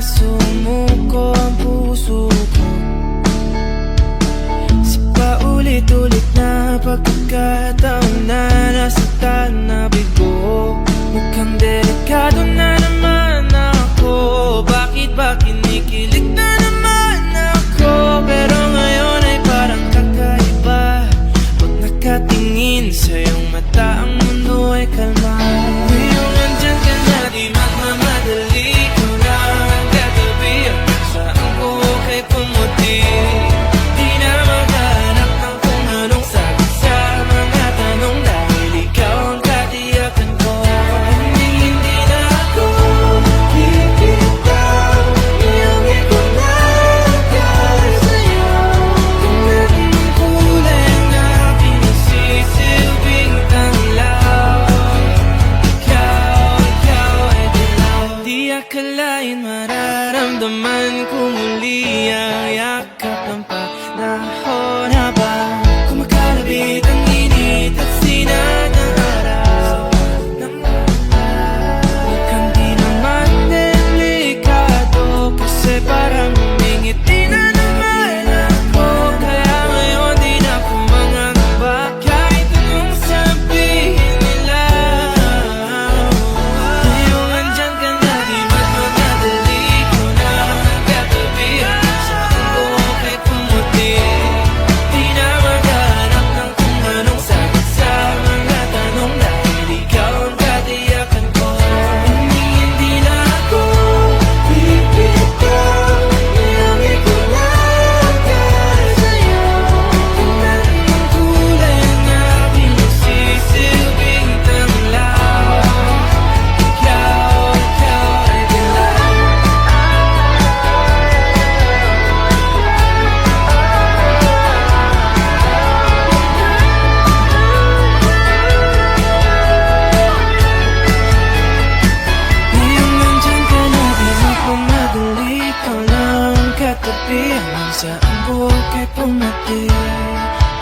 sumuko ang puso ko sa paulit-ulit na pagkakataon na nasaktan na bigo. Mukhang delikado na naman ako. Bakit ba kinikilig na naman ako? Pero ngayon ay parang kakaiba. Pag nakatingin sa iyong mata, ang mundo ay kalma. Ngayong nandyan ka na, di magmamadali ko na ang katabi. Saan ko kay pumuti? Di na maghanap ng kung anong sagot sa mga tanong, dahil ikaw ang katiyakan ko. Hindi na ako bibitaw. Iangin ko na dahil sa'yo. Kung naging ang kulay ang aking nagsisilbing tanglaw, ikaw ay dilaw. Di akalain mararamdaman ko muli ang yakap ng panahon habang kumakalabit ang init at sinag ng araw ng mukhang di naman delikado, kasi parang humingiti na naman ako. Kaya ngayon di na ako mangangamba kahit anong sabihin nila. Ngayong andyan ka na, di magmamadali ko na ang katabi. Saan ko kay pumuti? Di na maghanap ng kung anong sagot sa mga tanong, dahil ikaw ang katiyakan ko. Hindi na ako bibitaw. Iangin ko na dahil sa'yo. Kung naging ang kulay ang aking nagsisilbing tanglaw, ikaw ay dilaw. Ngayong nandyan ka na, di magmamadali ko lang katabi. Hanggang saan buhok ay pumati.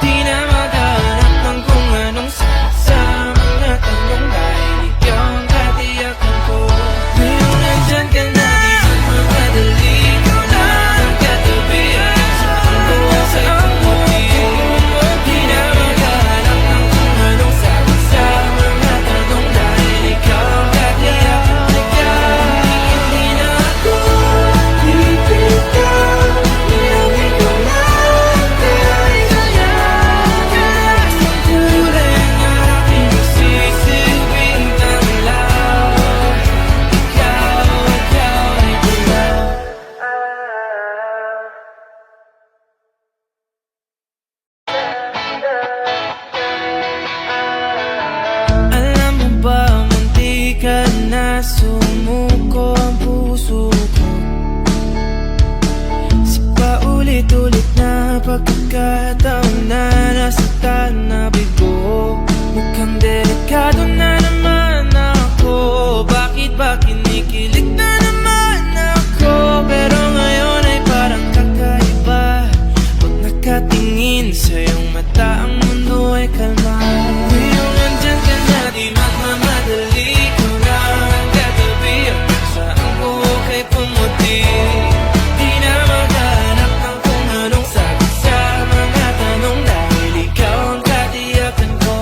Di na maghanap ng kung anong sagot sa mga tanong, dahil ikaw ang katiyakan ko. Ngayong nandyan ka na, di magmamadali ko lang katabi. Hanggang saan buhok ay pumati. Di na maghanap ng kung anong sagot sa mga tanong, dahil ikaw ang katiyakan ko. Hindi na ako bibitaw. Iangin ko na dahil sa'yo. Ang kulay ang aking nagsisilbing tanglaw, ikaw ay dilaw. Alam mo ba, munti ka na sumuko ang puso ko sa paulit-ulit na pagkakataon na nasaktan na bigo. Mukhang delikado na naman ako. Bakit ba kinikilig na naman ako? Pero ngayon ay parang kakaiba. Pag nakatingin sa iyong mata, ang mundo ay kalma. Ngayong nandyan ka na, di magmamadali ko na ang katabi. Saan ko kay pumuti? Di na maghanap ng kung anong sagot sa mga tanong, dahil ikaw ang katiyakan ko.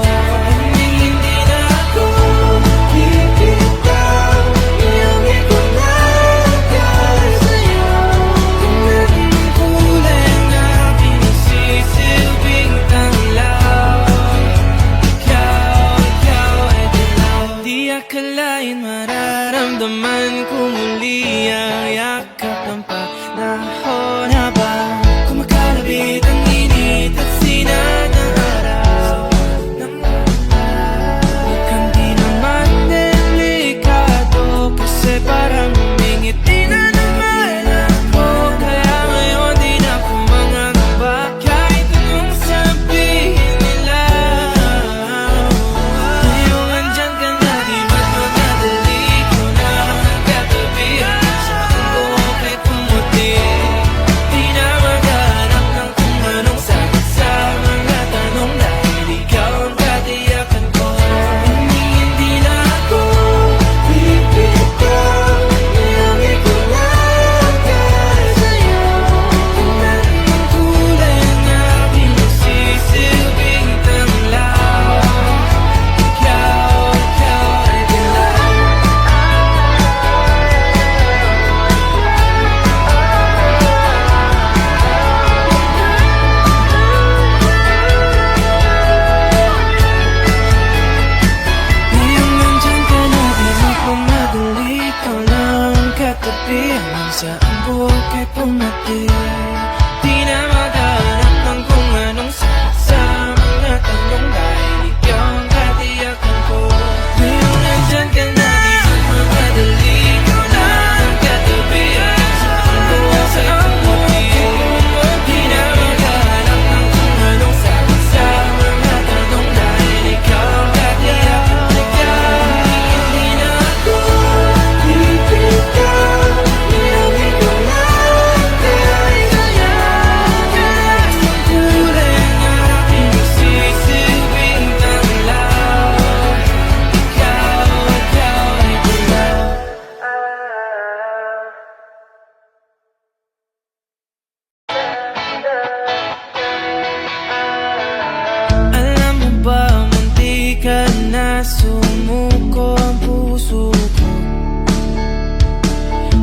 sumuko ang puso ko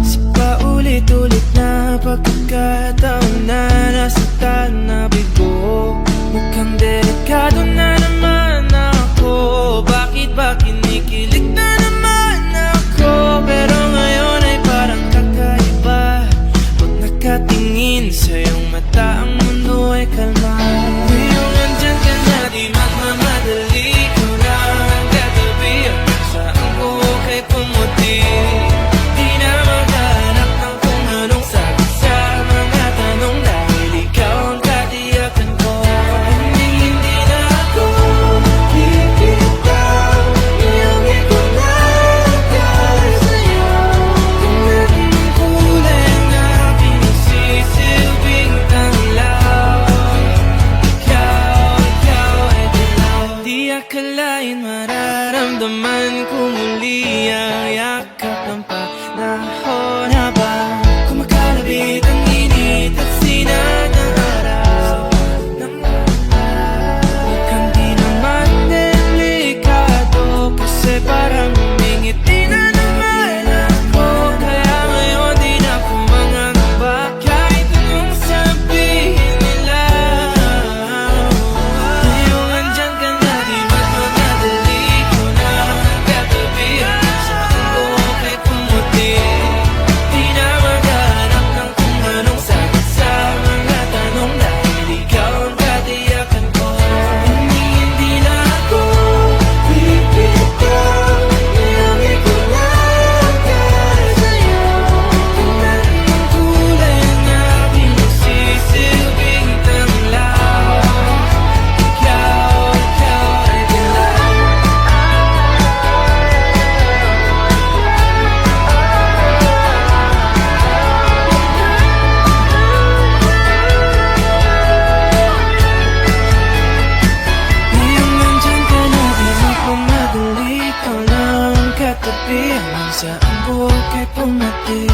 sa paulit-ulit na pagkakataon na nasaktan na bigo. Mukhang delikado na naman ako. Bakit ba kinikilig na naman ako? Pero ngayon ay parang kakaiba. Pag nakatingin sa iyong mata, ang mundo ay kalma. Ngayong nandyan ka na, di magmamadali. Ikaw na ang katabi, at saan ko kay pumuti. Di na maghanap ng kung anong sagot sa mga tanong, dahil ikaw ang katiyakan ko. Hindi na ako bibitaw. Ngayong ikaw na ang dahil sa'yo. Tingnan ang kulay ng aking nagsisilbing tanglaw. Ikaw ay dilaw. Di akalain mararamdaman ko muli ang yakap ng panahon habang kumakalabit ang init at sinag ng araw. Mukhang di naman delikado, kasi parang humingiti na naman ako. Kaya ngayon di na ako mangangamba, kahit anong sabihin nila. Ngayong andyan ka na, di magmamadali. Ikaw na ang katabi, at saan ko kay pumuti. Di na maghanap ng kung anong sagot sa mga tanong, dahil ikaw ang katiyakan ko. Hindi na ako bibitaw. Ngayong ikaw na ang dahil sa'yo. Tingnan ang kulay ng aking nagsisilbing tanglaw. Ikaw ay dilaw. Ngayong nandyan ka na, di magmamadali. Ikaw lang ang katabi, hanggang saan buhay kay pumati.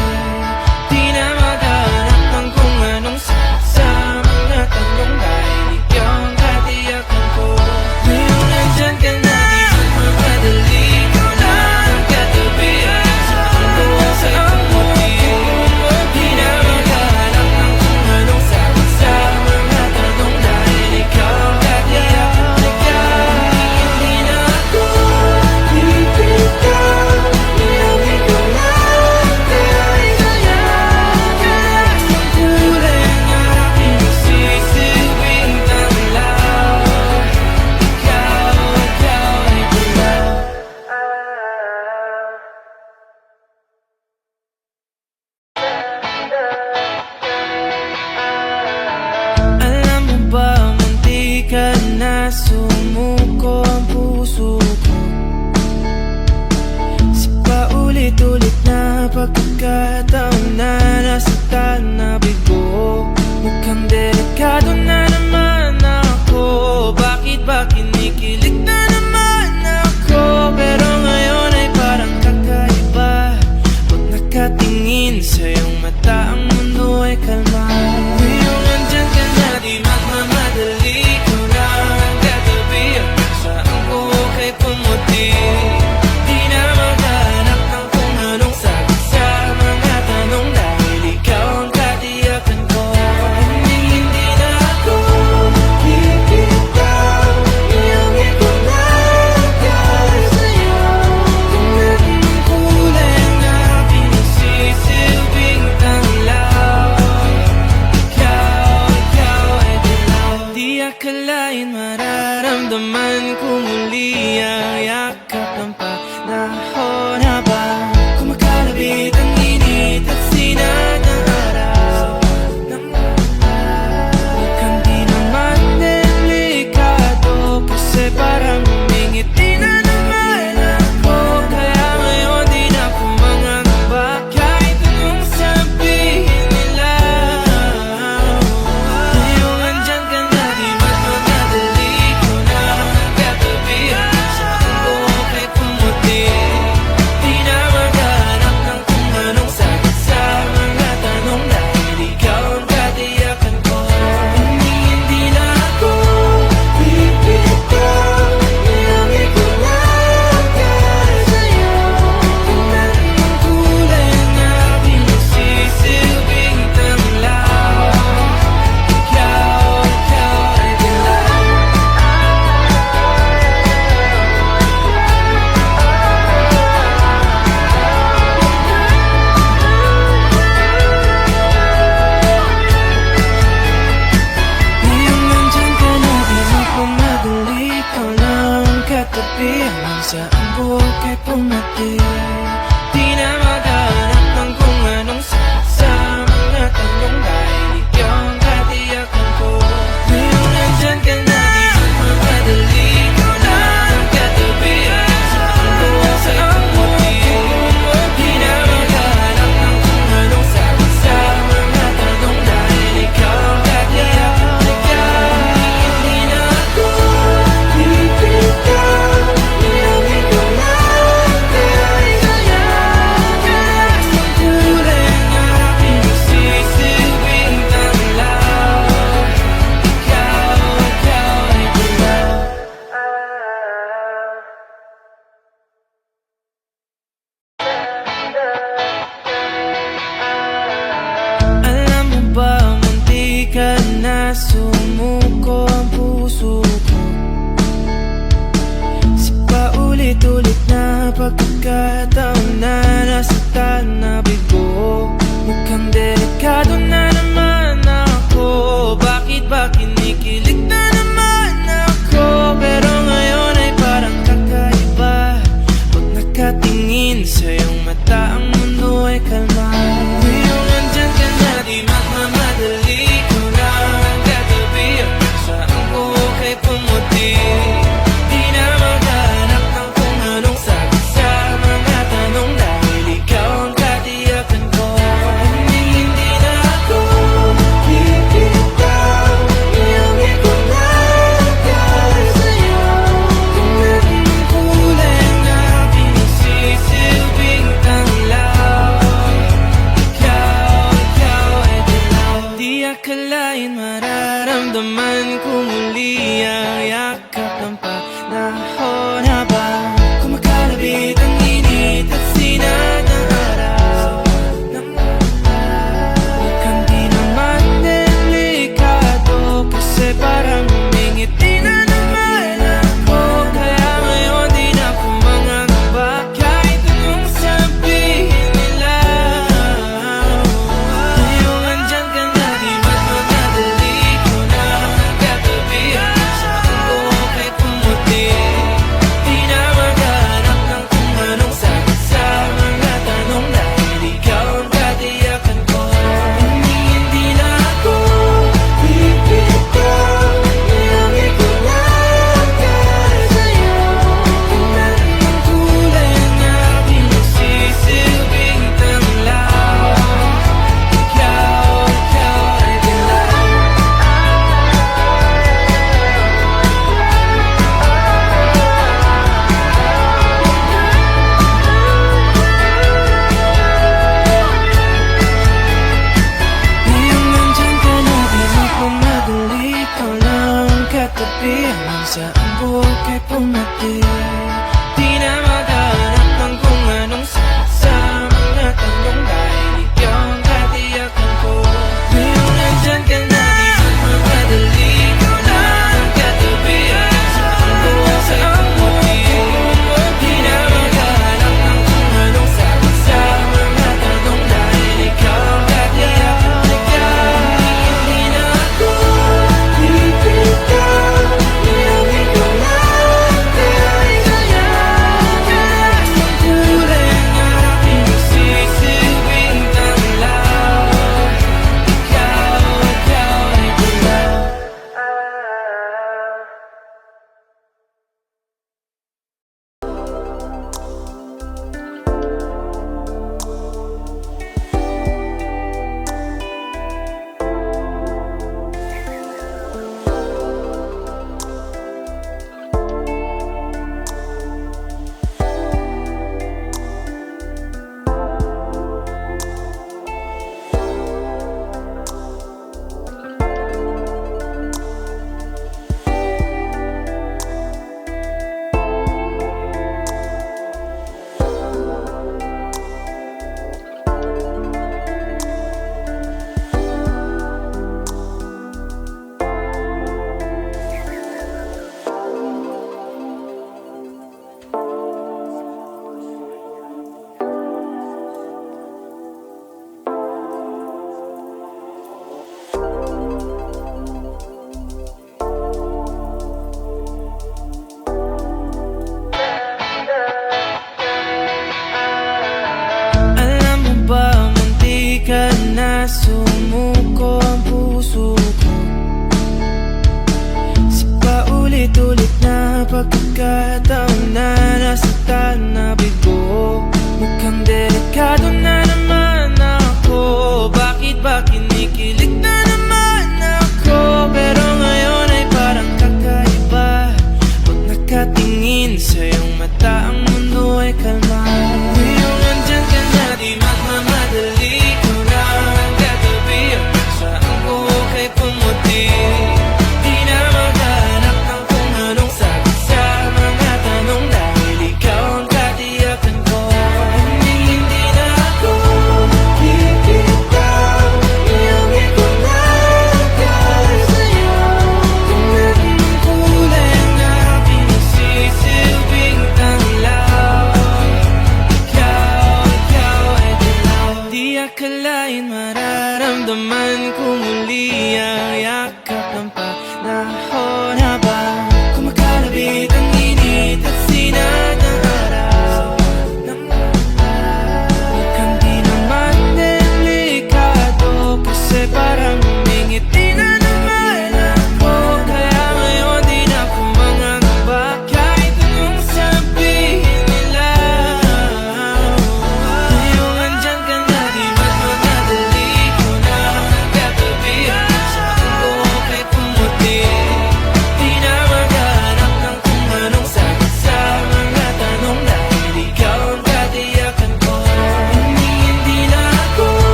Di na maghanap ng kung anong sagot sa mga tanong, dahil ikaw ang katiyakan ko. Ngayong nandyan ka na, di magmamadali. Ikaw lang ang katabi, hanggang saan buhay kay pumati. Di na maghanap ng kung anong sagot sa mga tanong, dahil ikaw ang katiyakan ko. Hindi na ako bibitaw. Ngayong ikaw na ang dahil sa'yo. Tingnan ang kulay ng aking nagsisilbing tanglaw. Ikaw ay dilaw. Alam mo ba, munti ka na sumuko ang puso ko sa paulit-ulit na pagkakataon na nasaktan na bigo. Mukhang delikado na naman ako. Bakit ba kinikilig na naman ako? Pero ngayon ay parang kakaiba. Pag nakatingin sa iyong mata, ang mundo ay kalma. Ngayong nandyan ka na, di magmamadali. Ikaw na ang katabi, at saan ko kay pumuti. Di na maghanap ng kung anong sagot sa mga tanong, katabi hanggang sa ang buhok ay pumati. Di na maghanap ng kung anong sagot sa mga tanong dahil ikaw ang katiyakan ko. Ngayong nandyan ka na, di magmadali. Ikaw na ang katabi hanggang sa ang buhok ay pumati. Di na maghanap ng kung anong sagot sa mga tanong dahil ikaw ang katiyakan ko. Hindi na ako bibitaw, nang ikaw na dahil sa'yo. Ang kulay na pinagsisilbing tanglaw. Ikaw ay dilaw. Alam mo ba, munti ka na sumuko ang puso ko. Sa paulit-ulit na pagkakataon na nasaktan na bigo. Mukhang delikado na naman ako. Bakit ba kinikilig na naman ako? Pero ngayon ay parang kakaiba. Pag nakatingin sa iyong mata, ang mundo ay kalma. Ngayong nandyan ka na, di magmamadali. Ikaw na ang katabi hanggang sa ang buhok ay pumuti. Di na maghanap ng kung anong sagot sa mga tanong dahil ikaw ang katiyakan ko. Hindi na ako bibitaw, nang ikaw na dahil sa'yo. Kung naging ang kulay na pinagsisilbing tanglaw. Ikaw ay dilaw. Di akalain mararamdaman ko muli ang yakap ng panahon habang kumakalabit ang init at sinag ng araw. Mukhang di naman delikado kasi parang humingiti na naman ako. Kaya ngayon di na ako mangangamba kahit anong sabihin nila. Ngayong andyan ka na, di magmamadali. Ikaw na ang katabi hanggang sa ang buhok ay pumuti. Di na maghanap ng kung anong sagot sa mga tanong dahil ikaw ang katiyakan ko. Hindi na ako bibitaw, nang ikaw na dahil sa'yo. Kung naging ang kulay na pinagsisilbing tanglaw. Ikaw ay dilaw. Ngayong nandyan ka na, di magmamadali. Ikaw lang ang katabi hanggang sa ang buhok ay pumati. Di na maghanap ng kung anong sagot sa mga tanong dahil ikaw ang katiyakan ko. Ngayong nandyan ka na, di magmamadali. Ikaw lang ang katabi hanggang sa ang buhok ay pumati. Di na maghanap ng kung anong sagot sa mga tanong dahil ikaw ang katiyakan ko. Hindi na ako bibitaw, nang ikaw na dahil sumuko ang puso ko. Sa paulit-ulit na pagkakataon na nasaktan na bigo, mukhang delikado na naman ako. Bakit ba kinikilig na naman ako? Pero ngayon ay parang kakaiba pag nakatingin sa iyong